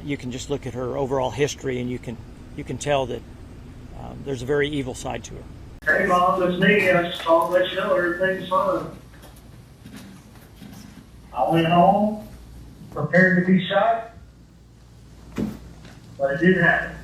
you can just look at her overall history and you can tell that there's a very evil side to her. Hey Mom, it's me. I just called to let you know everything's fine. I went home, prepared to be shot, but it didn't happen.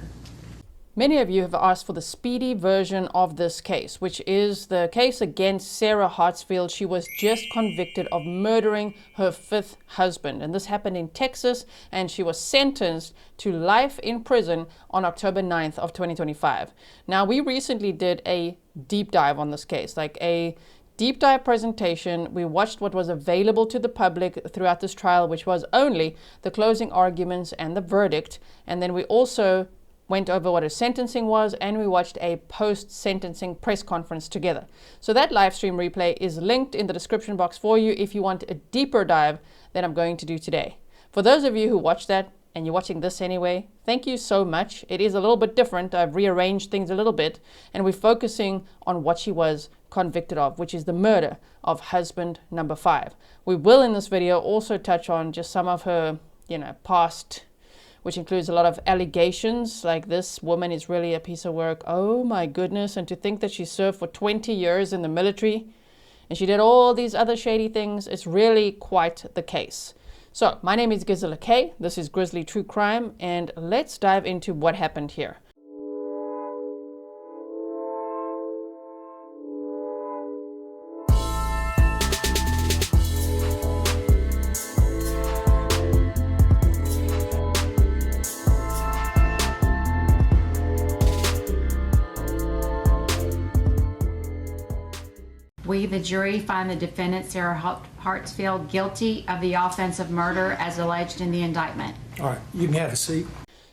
Many of you have asked for the speedy version of this case, which is the case against Sarah Hartsfield. She was just convicted of murdering her 5th husband, and this happened in Texas, and she was sentenced to life in prison on October 9th of 2025. Now, we recently did a deep dive on this case, like a deep dive presentation. We watched what was available to the public throughout this trial, which was only the closing arguments and the verdict, and then we also went over what her sentencing was, and we watched a post-sentencing press conference together. So that live stream replay is linked in the description box for you if you want a deeper dive than I'm going to do today. For those of you who watched that, and you're watching this anyway, thank you so much. It is a little bit different. I've rearranged things a little bit, and we're focusing on what she was convicted of, which is the murder of husband number 5. We will in this video also touch on just some of her, past, which includes a lot of allegations, like this woman is really a piece of work. Oh my goodness. And to think that she served for 20 years in the military and she did all these other shady things, it's really quite the case. So my name is Grizzly. This is Grizzly True Crime, and let's dive into what happened here. We, the jury, find the defendant, Sarah Hartsfield, guilty of the offense of murder as alleged in the indictment. All right, you can have a seat.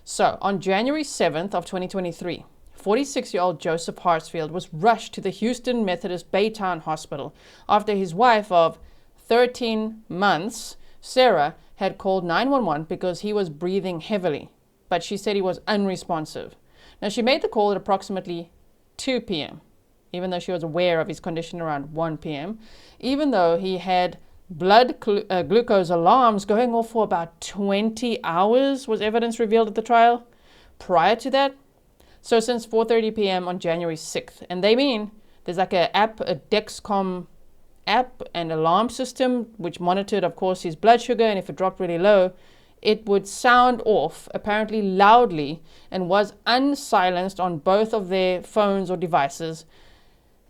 So, on January 7th of 2023, 46-year-old Joseph Hartsfield was rushed to the Houston Methodist Baytown Hospital after his wife of 13 months, Sarah, had called 911 because he was breathing heavily, but she said he was unresponsive. Now, she made the call at approximately 2 p.m., even though she was aware of his condition around 1 p.m., even though he had blood glucose alarms going off for about 20 hours, was evidence revealed at the trial prior to that. So since 4:30 p.m. on January 6th, and they mean there's like a Dexcom app and alarm system, which monitored, of course, his blood sugar, and if it dropped really low, it would sound off, apparently loudly, and was unsilenced on both of their phones or devices.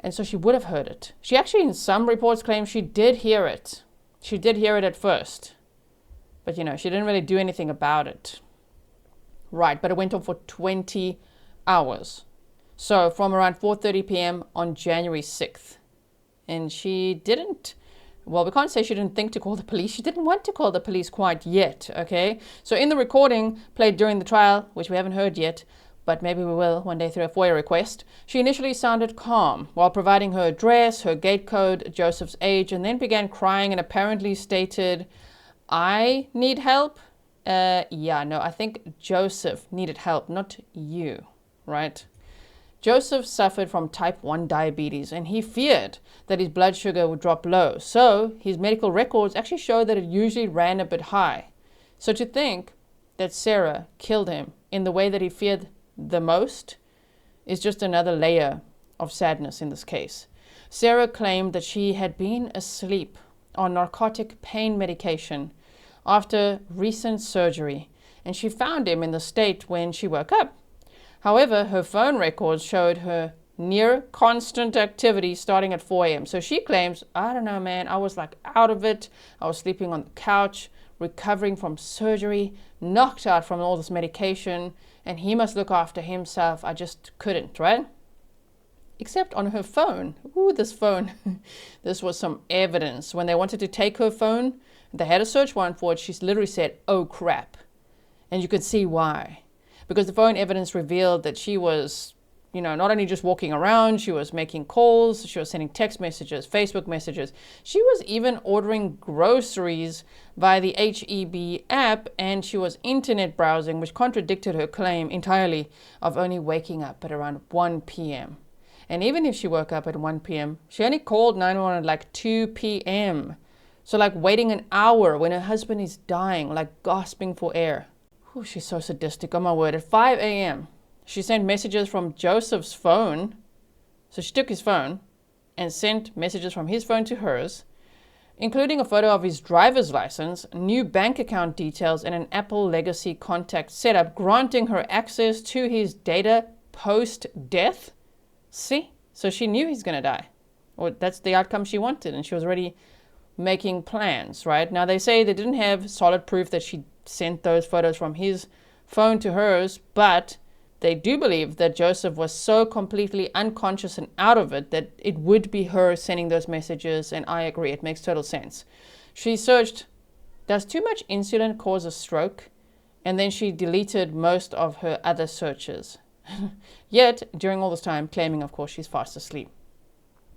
And so she would have heard it. She actually, in some reports, claims she did hear it. She did hear it at first. But, she didn't really do anything about it. Right, but it went on for 20 hours. So from around 4:30 p.m. on January 6th. And she didn't, well, we can't say she didn't think to call the police. She didn't want to call the police quite yet, okay? So in the recording played during the trial, which we haven't heard yet, but maybe we will one day through a FOIA request, she initially sounded calm while providing her address, her gate code, Joseph's age, and then began crying and apparently stated, "I need help." I think Joseph needed help, not you, right? Joseph suffered from type 1 diabetes, and he feared that his blood sugar would drop low. So his medical records actually show that it usually ran a bit high. So to think that Sarah killed him in the way that he feared the most is just another layer of sadness in this case. Sarah claimed that she had been asleep on narcotic pain medication after recent surgery, and she found him in the state when she woke up. However, her phone records showed her near constant activity starting at 4 a.m. So she claims, I don't know, man, I was like out of it. I was sleeping on the couch, recovering from surgery, knocked out from all this medication, and he must look after himself. I just couldn't, right? Except on her phone. Ooh, this phone. This was some evidence. When they wanted to take her phone, they had a search warrant for it. She literally said, "Oh crap." And you could see why. Because the phone evidence revealed that she was, not only just walking around, she was making calls, she was sending text messages, Facebook messages. She was even ordering groceries via the HEB app, and she was internet browsing, which contradicted her claim entirely of only waking up at around 1 p.m. And even if she woke up at 1 p.m., she only called 911 at like 2 p.m. So like waiting an hour when her husband is dying, like gasping for air. Oh, she's so sadistic, oh my word. At 5 a.m., she sent messages from Joseph's phone. So she took his phone and sent messages from his phone to hers, including a photo of his driver's license, new bank account details, and an Apple Legacy contact setup, granting her access to his data post-death. See? So she knew he's going to die. Or that's the outcome she wanted, and she was already making plans, right? Now, they say they didn't have solid proof that she sent those photos from his phone to hers, but they do believe that Joseph was so completely unconscious and out of it that it would be her sending those messages, and I agree, it makes total sense. She searched, does too much insulin cause a stroke? And then she deleted most of her other searches. Yet, during all this time, claiming, of course, she's fast asleep.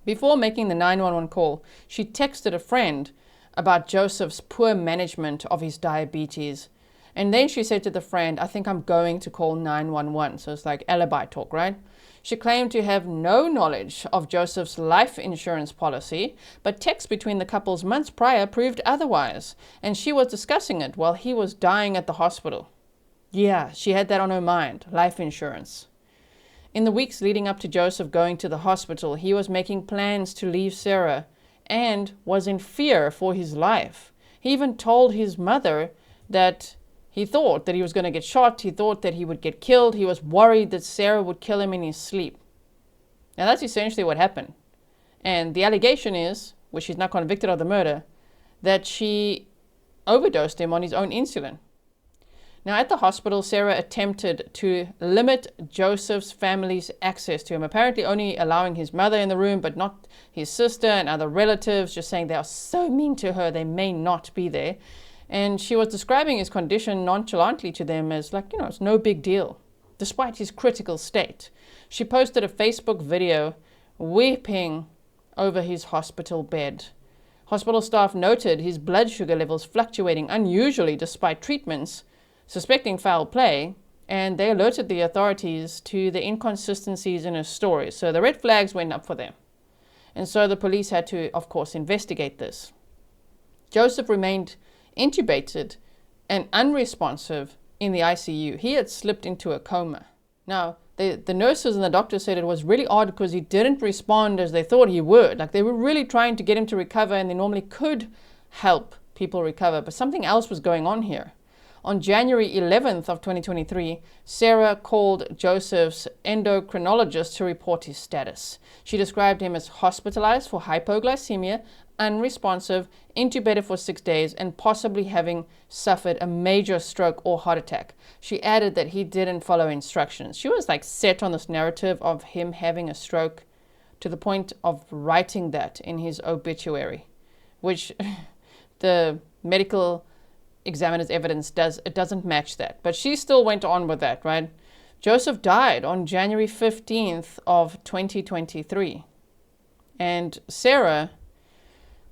Before making the 911 call, she texted a friend about Joseph's poor management of his diabetes. And then she said to the friend, I think I'm going to call 911. So it's like alibi talk, right? She claimed to have no knowledge of Joseph's life insurance policy, but texts between the couples months prior proved otherwise. And she was discussing it while he was dying at the hospital. Yeah, she had that on her mind, life insurance. In the weeks leading up to Joseph going to the hospital, he was making plans to leave Sarah and was in fear for his life. He even told his mother that he thought that he was going to get shot. He thought that he would get killed. He was worried that Sarah would kill him in his sleep. Now, that's essentially what happened. And the allegation is, which she's not convicted of the murder, that she overdosed him on his own insulin. Now, at the hospital, Sarah attempted to limit Joseph's family's access to him, apparently only allowing his mother in the room, but not his sister and other relatives, just saying they are so mean to her, they may not be there. And she was describing his condition nonchalantly to them as like, it's no big deal, despite his critical state. She posted a Facebook video weeping over his hospital bed. Hospital staff noted his blood sugar levels fluctuating unusually despite treatments, suspecting foul play, and they alerted the authorities to the inconsistencies in his story. So the red flags went up for them. And so the police had to, of course, investigate this. Joseph remained intubated and unresponsive in the ICU. He had slipped into a coma. Now, the nurses and the doctor said it was really odd because he didn't respond as they thought he would. Like they were really trying to get him to recover, and they normally could help people recover, but something else was going on here. On January 11th of 2023, Sarah called Joseph's endocrinologist to report his status. She described him as hospitalized for hypoglycemia, unresponsive, intubated for 6 days, and possibly having suffered a major stroke or heart attack. She added that he didn't follow instructions. She was like set on this narrative of him having a stroke to the point of writing that in his obituary, which the medical examiner's evidence doesn't match that. But she still went on with that, right? Joseph died on January 15th of 2023. And Sarah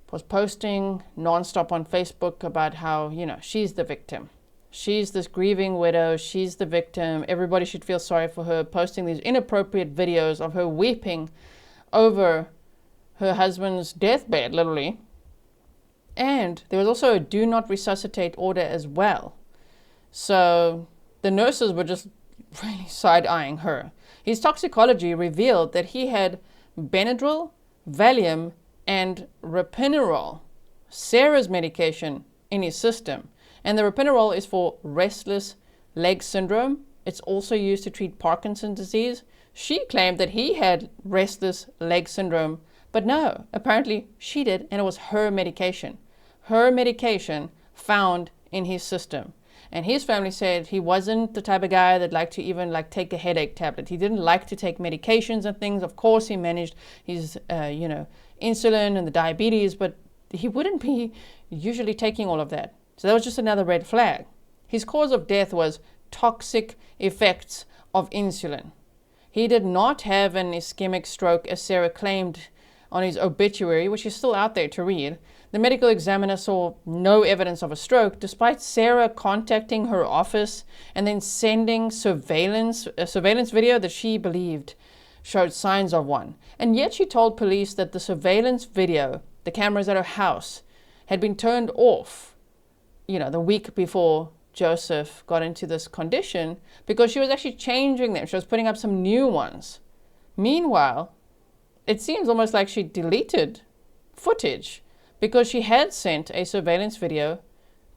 was posting nonstop on Facebook about how, she's the victim. She's this grieving widow. She's the victim. Everybody should feel sorry for her, posting these inappropriate videos of her weeping over her husband's deathbed, literally. And there was also a do not resuscitate order as well. So the nurses were just really side-eyeing her. His toxicology revealed that he had Benadryl, Valium, and Ropinirole, Sarah's medication, in his system. And the Ropinirole is for restless leg syndrome. It's also used to treat Parkinson's disease. She claimed that he had restless leg syndrome, but no, apparently she did, and it was her medication. Her medication found in his system. And his family said he wasn't the type of guy that liked to even take a headache tablet. He didn't like to take medications and things. Of course, he managed his, insulin and the diabetes, but he wouldn't be usually taking all of that. So that was just another red flag. His cause of death was toxic effects of insulin. He did not have an ischemic stroke, as Sarah claimed on his obituary, which is still out there to read. The medical examiner saw no evidence of a stroke, despite Sarah contacting her office and then sending a surveillance video that she believed showed signs of one. And yet she told police that the surveillance video, the cameras at her house, had been turned off, the week before Joseph got into this condition because she was actually changing them. She was putting up some new ones. Meanwhile, it seems almost like she deleted footage because she had sent a surveillance video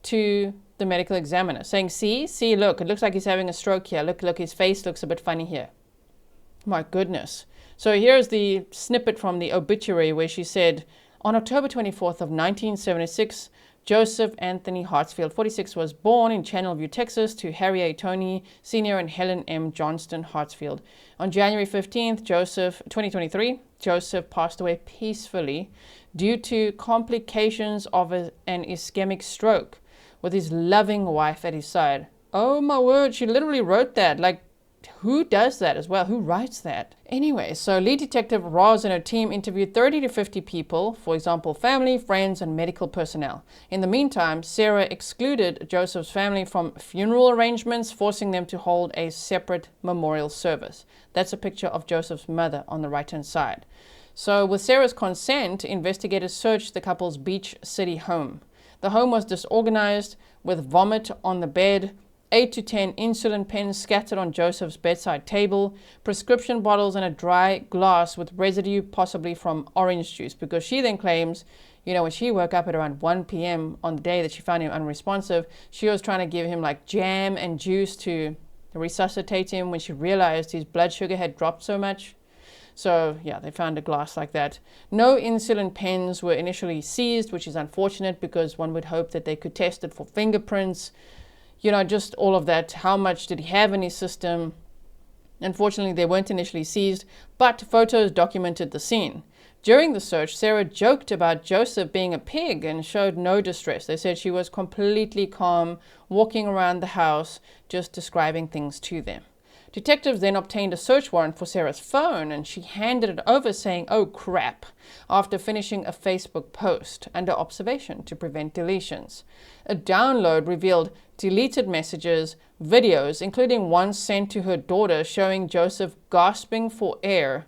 to the medical examiner saying, see, look, it looks like he's having a stroke here. Look, his face looks a bit funny here. My goodness. So here's the snippet from the obituary where she said, on October 24th of 1976, Joseph Anthony Hartsfield, 46, was born in Channelview, Texas, to Harry A. Tony Sr. and Helen M. Johnston Hartsfield. On January 15th, 2023, Joseph passed away peacefully due to complications of an ischemic stroke with his loving wife at his side. Oh my word, she literally wrote that. Like, who does that as well? Who writes that? Anyway, so lead detective Roz and her team interviewed 30 to 50 people, for example, family, friends, and medical personnel. In the meantime, Sarah excluded Joseph's family from funeral arrangements, forcing them to hold a separate memorial service. That's a picture of Joseph's mother on the right-hand side. So with Sarah's consent, investigators searched the couple's Beach City home. The home was disorganized, with vomit on the bed, 8 to 10 insulin pens scattered on Joseph's bedside table, prescription bottles, and a dry glass with residue possibly from orange juice, because she then claims, when she woke up at around 1 p.m. on the day that she found him unresponsive, she was trying to give him like jam and juice to resuscitate him when she realized his blood sugar had dropped so much. So yeah, they found a glass like that. No insulin pens were initially seized, which is unfortunate because one would hope that they could test it for fingerprints. Just all of that. How much did he have in his system? Unfortunately, they weren't initially seized, but photos documented the scene. During the search, Sarah joked about Joseph being a pig and showed no distress. They said she was completely calm, walking around the house, just describing things to them. Detectives then obtained a search warrant for Sarah's phone, and she handed it over saying, "Oh crap," after finishing a Facebook post under observation to prevent deletions. A download revealed deleted messages, videos, including one sent to her daughter showing Joseph gasping for air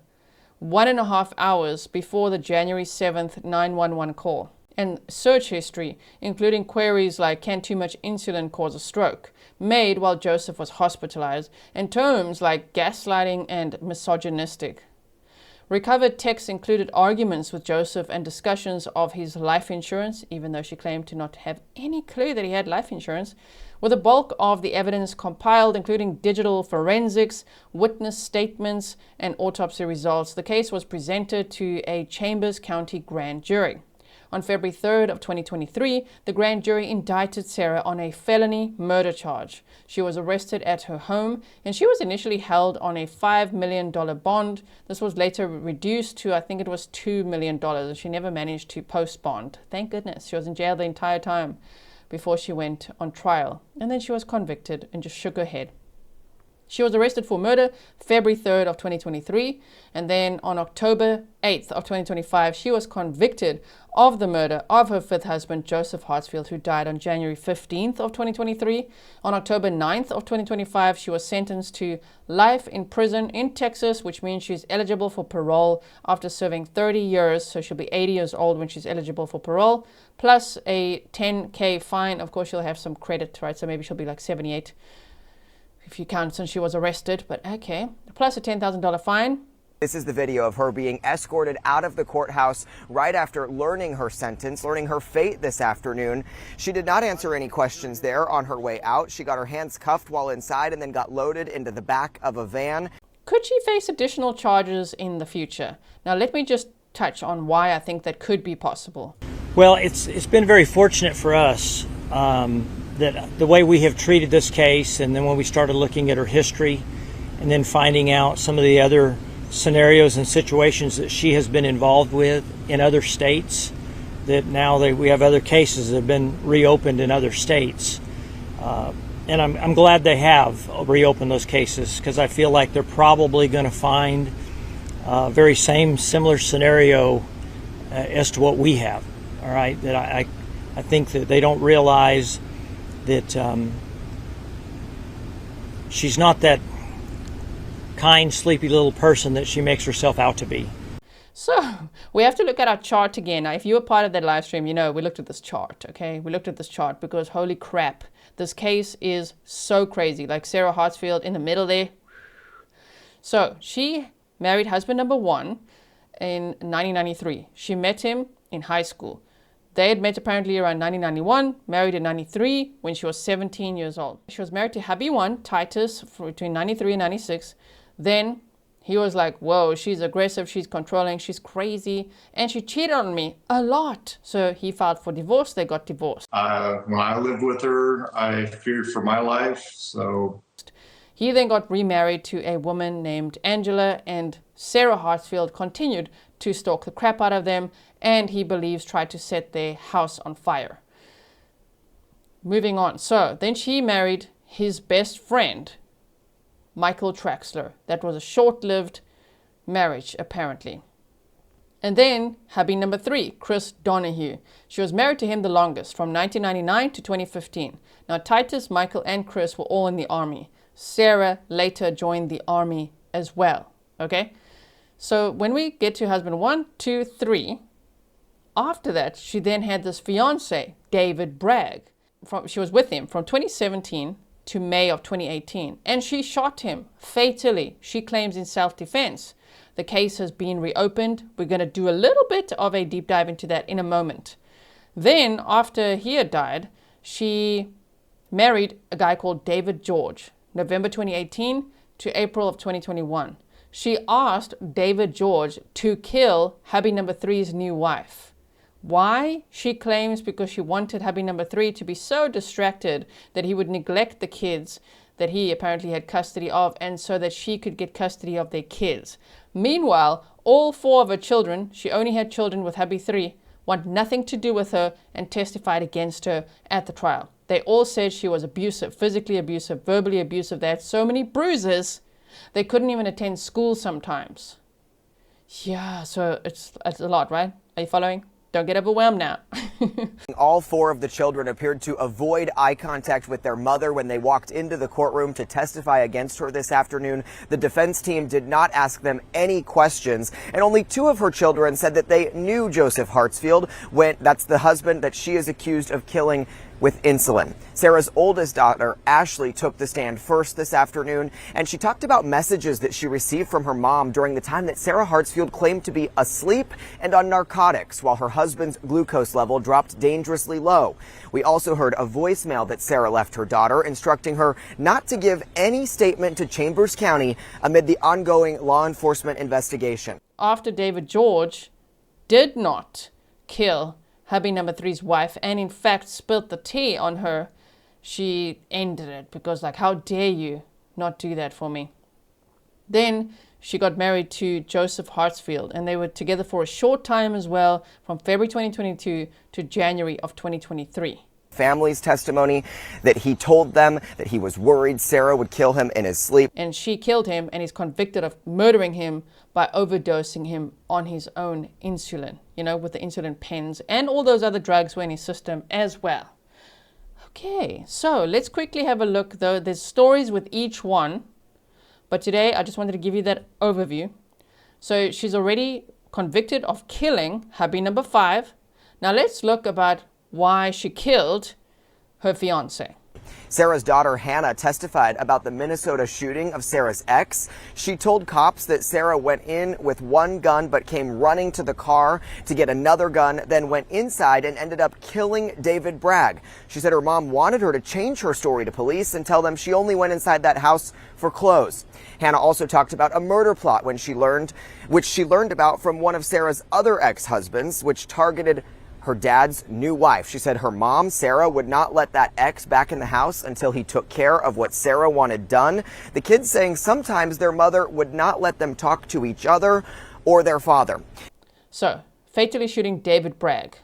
1.5 hours before the January 7th 911 call. And search history, including queries like, can too much insulin cause a stroke, made while Joseph was hospitalized, and terms like gaslighting and misogynistic. Recovered texts included arguments with Joseph and discussions of his life insurance, even though she claimed to not have any clue that he had life insurance, with a bulk of the evidence compiled, including digital forensics, witness statements, and autopsy results. The case was presented to a Chambers County grand jury. On February 3rd of 2023, the grand jury indicted Sarah on a felony murder charge. She was arrested at her home, and she was initially held on a $5 million bond. This was later reduced to, I think it was $2 million, and she never managed to post bond. Thank goodness. She was in jail the entire time before she went on trial. And then she was convicted and just shook her head. She was arrested for murder February 3rd of 2023, and then on October 8th of 2025, she was convicted of the murder of her fifth husband, Joseph Hartsfield, who died on January 15th of 2023. On October 9th of 2025, she was sentenced to life in prison in Texas, which means she's eligible for parole after serving 30 years, so she'll be 80 years old when she's eligible for parole, plus a $10,000 fine. Of course, she'll have some credit, right? So maybe she'll be like 78. If you count since she was arrested, but okay. Plus a $10,000 fine. This is the video of her being escorted out of the courthouse right after learning her sentence, learning her fate this afternoon. She did not answer any questions there on her way out. She got her hands cuffed while inside and then got loaded into the back of a van. Could she face additional charges in the future? Now, let me just touch on why I think that could be possible. Well, it's been very fortunate for us that the way we have treated this case, and then when we started looking at her history and then finding out some of the other scenarios and situations that she has been involved with in other states, that now we have other cases that have been reopened in other states. And I'm glad they have reopened those cases, because I feel like they're probably going to find very similar scenario as to what we have. All right, that I think that they don't realize that she's not that kind, sleepy little person that she makes herself out to be. So we have to look at our chart again. Now, if you were part of that live stream, you know we looked at this chart, okay? We looked at this chart because holy crap, this case is so crazy. Like Sarah Hartsfield in the middle there. So she married husband number 1 in 1993. She met him in high school. They had met apparently around 1991, married in 93 when she was 17 years old. She was married to hubby 1, Titus, for between 93 and 96. Then he was like, whoa, she's aggressive, she's controlling, she's crazy, and she cheated on me a lot. So he filed for divorce, they got divorced. When I lived with her, I feared for my life, so... He then got remarried to a woman named Angela, and Sarah Hartsfield continued to stalk the crap out of them, and he believes tried to set their house on fire. Moving on. So then she married his best friend, Michael Traxler. That was a short-lived marriage, apparently. And then hubby number 3, Chris Donahue. She was married to him the longest, from 1999 to 2015. Now Titus, Michael, and Chris were all in the army. Sarah later joined the army as well. Okay? So when we get to husband 1, 2, 3, after that, she then had this fiancé, David Bragg. She was with him from 2017 to May of 2018, and she shot him fatally, she claims, in self-defense. The case has been reopened. We're going to do a little bit of a deep dive into that in a moment. Then, after he had died, she married a guy called David George, November 2018 to April of 2021. She asked David George to kill hubby number 3's new wife. Why? She claims because she wanted hubby number 3 to be so distracted that he would neglect the kids that he apparently had custody of, and so that she could get custody of their kids. Meanwhile, all 4 of her children, she only had children with hubby 3, want nothing to do with her and testified against her at the trial. They all said she was abusive, physically abusive, verbally abusive. They had so many bruises, they couldn't even attend school sometimes. Yeah, so it's a lot, right? Are you following? Don't get overwhelmed now. All 4 of the children appeared to avoid eye contact with their mother when they walked into the courtroom to testify against her this afternoon. The defense team did not ask them any questions, and only 2 of her children said that they knew Joseph Hartsfield. That's the husband that she is accused of killing with insulin. Sarah's oldest daughter, Ashley, took the stand first this afternoon, and she talked about messages that she received from her mom during the time that Sarah Hartsfield claimed to be asleep and on narcotics while her husband's glucose level dropped dangerously low. We also heard a voicemail that Sarah left her daughter instructing her not to give any statement to Chambers County amid the ongoing law enforcement investigation. After David George did not kill hubby number 3's wife, and in fact spilt the tea on her, she ended it because, like, how dare you not do that for me? Then she got married to Joseph Hartsfield, and they were together for a short time as well, from February 2022 to January of 2023. Family's testimony that he told them that he was worried Sarah would kill him in his sleep. And she killed him, and he's convicted of murdering him by overdosing him on his own insulin, you know, with the insulin pens, and all those other drugs were in his system as well. Okay, so let's quickly have a look, though. There's stories with each one, but today I just wanted to give you that overview. So she's already convicted of killing hubby number 5. Now let's look about why she killed her fiancé. Sarah's daughter, Hannah, testified about the Minnesota shooting of Sarah's ex. She told cops that Sarah went in with one gun but came running to the car to get another gun, then went inside and ended up killing David Bragg. She said her mom wanted her to change her story to police and tell them she only went inside that house for clothes. Hannah also talked about a murder plot which she learned about from one of Sarah's other ex-husbands, which targeted her dad's new wife. She said her mom, Sarah, would not let that ex back in the house until he took care of what Sarah wanted done. The kids saying sometimes their mother would not let them talk to each other or their father. So, fatally shooting David Bragg.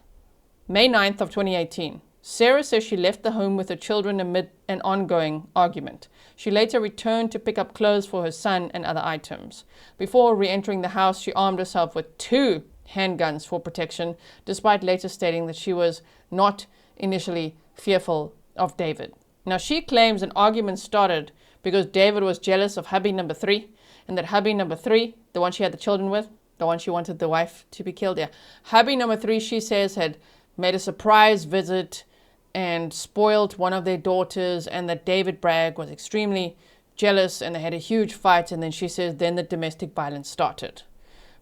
May 9th of 2018. Sarah says she left the home with her children amid an ongoing argument. She later returned to pick up clothes for her son and other items. Before re-entering the house, she armed herself with 2 handguns for protection, despite later stating that she was not initially fearful of David. Now, she claims an argument started because David was jealous of hubby number 3, and that hubby number 3, the one she had the children with, The one she wanted the wife to be killed, yeah. Hubby number 3, she says, had made a surprise visit and spoiled one of their daughters, and that David Bragg was extremely jealous and they had a huge fight, and then she says then the domestic violence started.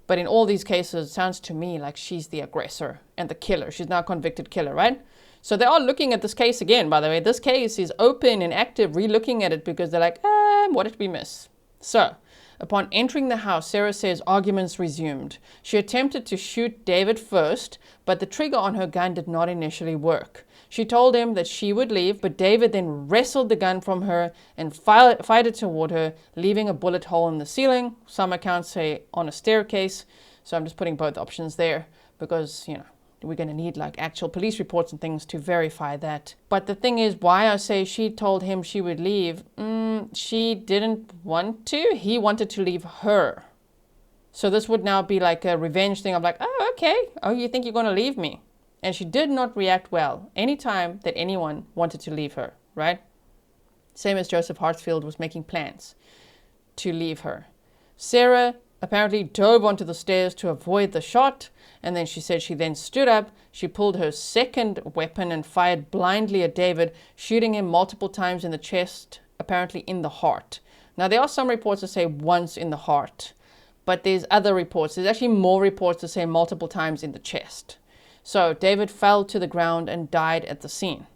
But in all these cases, it sounds to me like she's the aggressor and the killer. She's now a convicted killer, right? So they are looking at this case again, by the way. This case is open and active, re-looking at it because they're like, what did we miss? So, upon entering the house, Sarah says arguments resumed. She attempted to shoot David first, but the trigger on her gun did not initially work. She told him that she would leave, but David then wrestled the gun from her and fired it toward her, leaving a bullet hole in the ceiling. Some accounts say on a staircase. So I'm just putting both options there because, we're going to need like actual police reports and things to verify that. But the thing is, why I say she told him she would leave, she didn't want to. He wanted to leave her. So this would now be like a revenge thing of like, oh, okay. Oh, you think you're going to leave me? And she did not react well anytime that anyone wanted to leave her, right? Same as Joseph Hartsfield was making plans to leave her. Sarah apparently dove onto the stairs to avoid the shot, and then she said she then stood up, she pulled her second weapon and fired blindly at David, shooting him multiple times in the chest, apparently in the heart. Now there are some reports that say once in the heart, but there's other reports. There's actually more reports that say multiple times in the chest. So David fell to the ground and died at the scene.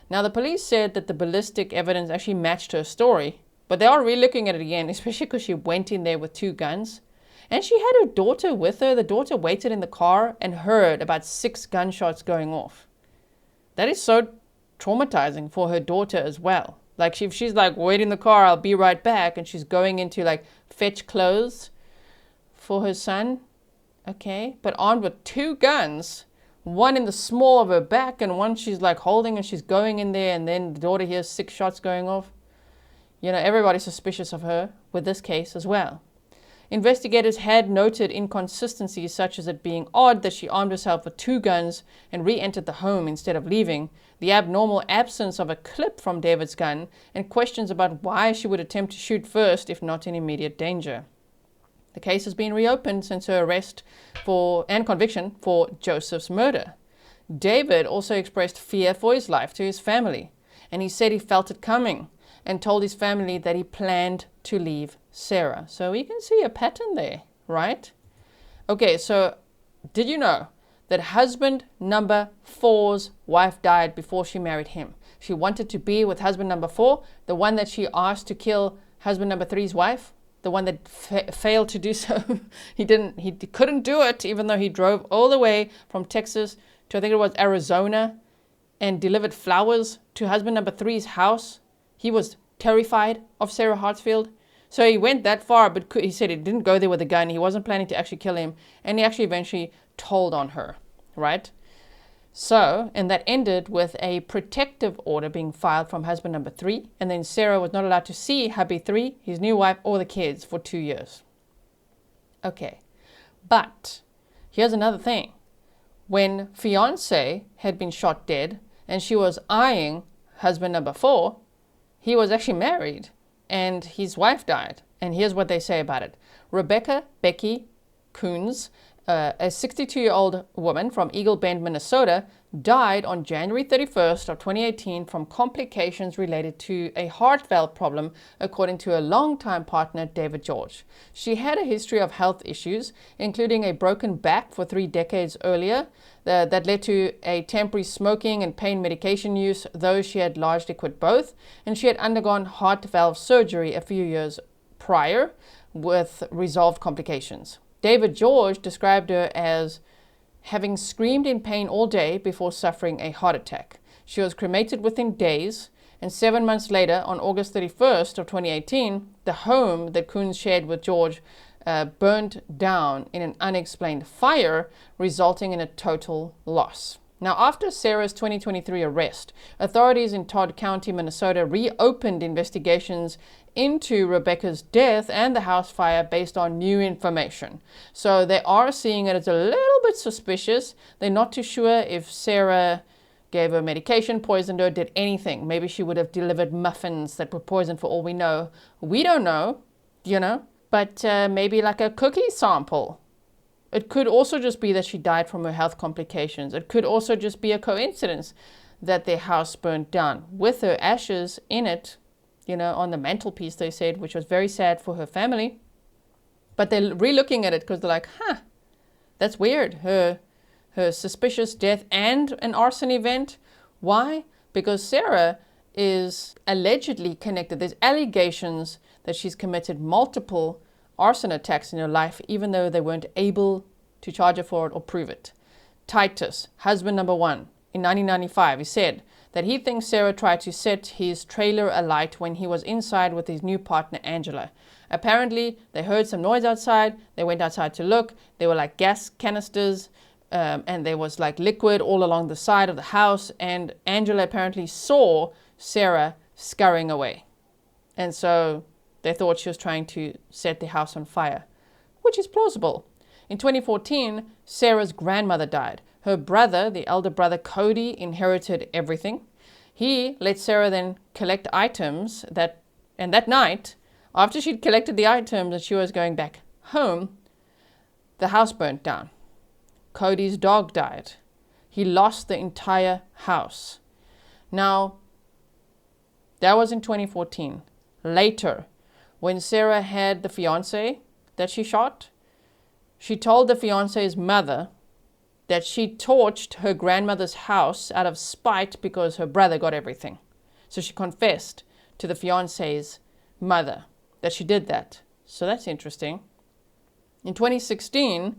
Now the police said that the ballistic evidence actually matched her story, but they are re-looking at it again, especially because she went in there with 2 guns. And she had her daughter with her. The daughter waited in the car and heard about 6 gunshots going off. That is so traumatizing for her daughter as well. Like if she's like, wait in the car, I'll be right back, and she's going into like fetch clothes for her son. Okay, but armed with 2 guns, one in the small of her back and one she's like holding, and she's going in there, and then the daughter hears 6 shots going off. Everybody's suspicious of her with this case as well. Investigators had noted inconsistencies such as it being odd that she armed herself with 2 guns and re-entered the home instead of leaving, the abnormal absence of a clip from David's gun, and questions about why she would attempt to shoot first if not in immediate danger. The case has been reopened since her arrest and conviction for Joseph's murder. David also expressed fear for his life to his family, and he said he felt it coming and told his family that he planned to leave Sarah. So we can see a pattern there, right? Okay, so did you know that husband number 4's wife died before she married him? She wanted to be with husband number 4, the one that she asked to kill husband number 3's wife, the one that failed to do so. He couldn't do it, even though he drove all the way from Texas to, I think it was Arizona, and delivered flowers to husband number 3's house. He was terrified of Sarah Hartsfield. So he went that far, but he said he didn't go there with a gun. He wasn't planning to actually kill him. And he actually eventually told on her, right? So, and that ended with a protective order being filed from husband number 3. And then Sarah was not allowed to see hubby 3, his new wife, or the kids for 2 years. Okay. But here's another thing. When fiancé had been shot dead and she was eyeing husband number 4, he was actually married and his wife died. And here's what they say about it. Rebecca Becky Coons, a 62-year-old woman from Eagle Bend, Minnesota, died on January 31st of 2018 from complications related to a heart valve problem, according to a longtime partner, David George. She had a history of health issues, including a broken back for 3 decades earlier, that led to a temporary smoking and pain medication use, though she had largely quit both, and she had undergone heart valve surgery a few years prior with resolved complications. David George described her as having screamed in pain all day before suffering a heart attack. She was cremated within days, and 7 months later, on August 31st of 2018, the home that Coons shared with George burned down in an unexplained fire, resulting in a total loss. Now, after Sarah's 2023 arrest, authorities in Todd County, Minnesota, reopened investigations into Rebecca's death and the house fire based on new information. So they are seeing it as a little bit suspicious. They're not too sure if Sarah gave her medication, poisoned her, did anything. Maybe she would have delivered muffins that were poisoned for all we know. We don't know, but maybe like a cookie sample It could also just be that she died from her health complications. It could also just be a coincidence that their house burnt down with her ashes in it, on the mantelpiece, they said, which was very sad for her family. But they're re-looking at it because they're like, that's weird. Her suspicious death and an arson event. Why? Because Sarah is allegedly connected. There's allegations that she's committed multiple arson attacks in her life, even though they weren't able to charge her for it or prove it. Titus, husband number 1, in 1995, he said that he thinks Sarah tried to set his trailer alight when he was inside with his new partner, Angela. Apparently, they heard some noise outside. They went outside to look. There were like gas canisters, and there was like liquid all along the side of the house. And Angela apparently saw Sarah scurrying away. And so they thought she was trying to set the house on fire, which is plausible. In 2014, Sarah's grandmother died. Her brother, the elder brother Cody, inherited everything. He let Sarah then collect items and that night, after she'd collected the items and she was going back home, the house burnt down. Cody's dog died. He lost the entire house. Now, that was in 2014. Later, when Sarah had the fiancé that she shot, she told the fiancé's mother that she torched her grandmother's house out of spite because her brother got everything. So she confessed to the fiancé's mother that she did that. So that's interesting. In 2016,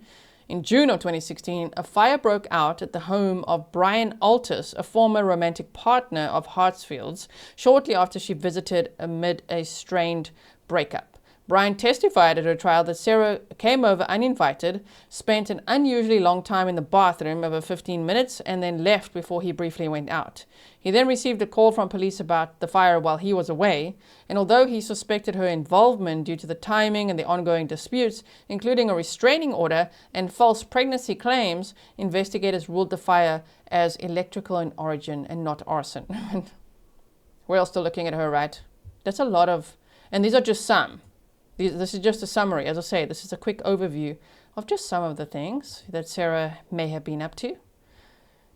in June of 2016, a fire broke out at the home of Brian Altus, a former romantic partner of Hartsfield's, shortly after she visited amid a strained breakup. Brian testified at her trial that Sarah came over uninvited, spent an unusually long time in the bathroom, over 15 minutes, and then left before he briefly went out. He then received a call from police about the fire while he was away, and although he suspected her involvement due to the timing and the ongoing disputes, including a restraining order and false pregnancy claims, investigators ruled the fire as electrical in origin and not arson. We're all still looking at her, right? That's a lot of, and these are just some. This is just a summary. As I say, this is a quick overview of just some of the things that Sarah may have been up to.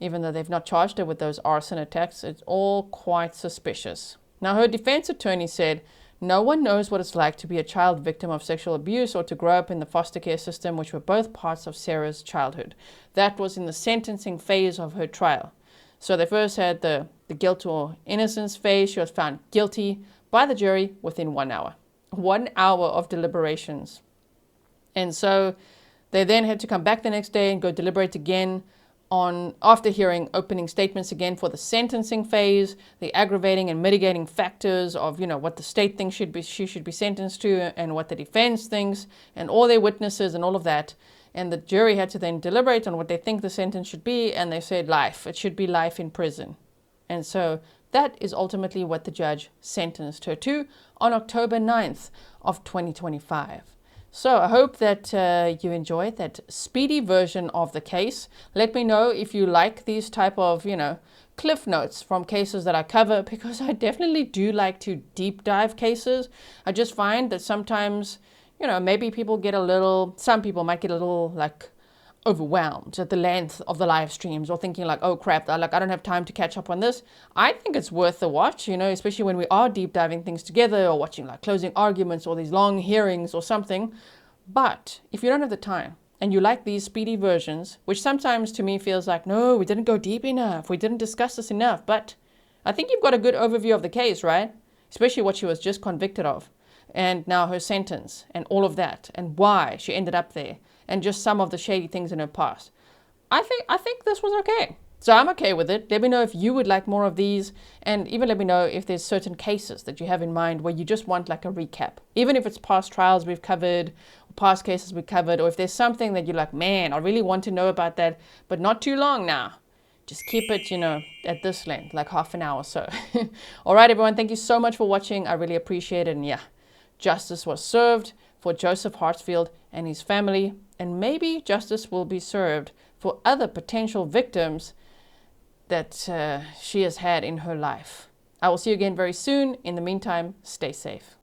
Even though they've not charged her with those arson attacks, it's all quite suspicious. Now, her defense attorney said, no one knows what it's like to be a child victim of sexual abuse or to grow up in the foster care system, which were both parts of Sarah's childhood. That was in the sentencing phase of her trial. So they first had the guilt or innocence phase. She was found guilty by the jury within 1 hour. 1 hour of deliberations. And so they then had to come back the next day and go deliberate again after hearing opening statements again for the sentencing phase, the aggravating and mitigating factors of, what the state thinks she should be sentenced to and what the defense thinks and all their witnesses and all of that. And the jury had to then deliberate on what they think the sentence should be, and they said life. It should be life in prison. And so that is ultimately what the judge sentenced her to on October 9th of 2025. So I hope that you enjoyed that speedy version of the case. Let me know if you like these type of, cliff notes from cases that I cover, because I definitely do like to deep dive cases. I just find that sometimes, maybe some people might get a little overwhelmed at the length of the live streams or thinking oh crap, I don't have time to catch up on this. I think it's worth the watch, especially when we are deep diving things together or watching closing arguments or these long hearings or something. But if you don't have the time and you like these speedy versions, which sometimes to me feels no, we didn't go deep enough, we didn't discuss this enough, but I think you've got a good overview of the case, right? Especially what she was just convicted of, and now her sentence and all of that, and why she ended up there, and just some of the shady things in her past. I think this was okay. So I'm okay with it. Let me know if you would like more of these, and even let me know if there's certain cases that you have in mind where you just want a recap. Even if it's past trials we've covered, or past cases we've covered, or if there's something that you're man, I really want to know about that, but not too long now. Just keep it, at this length, half an hour or so. All right, everyone, thank you so much for watching. I really appreciate it. And yeah, justice was served for Joseph Hartsfield and his family, and maybe justice will be served for other potential victims that she has had in her life. I will see you again very soon. In the meantime, stay safe.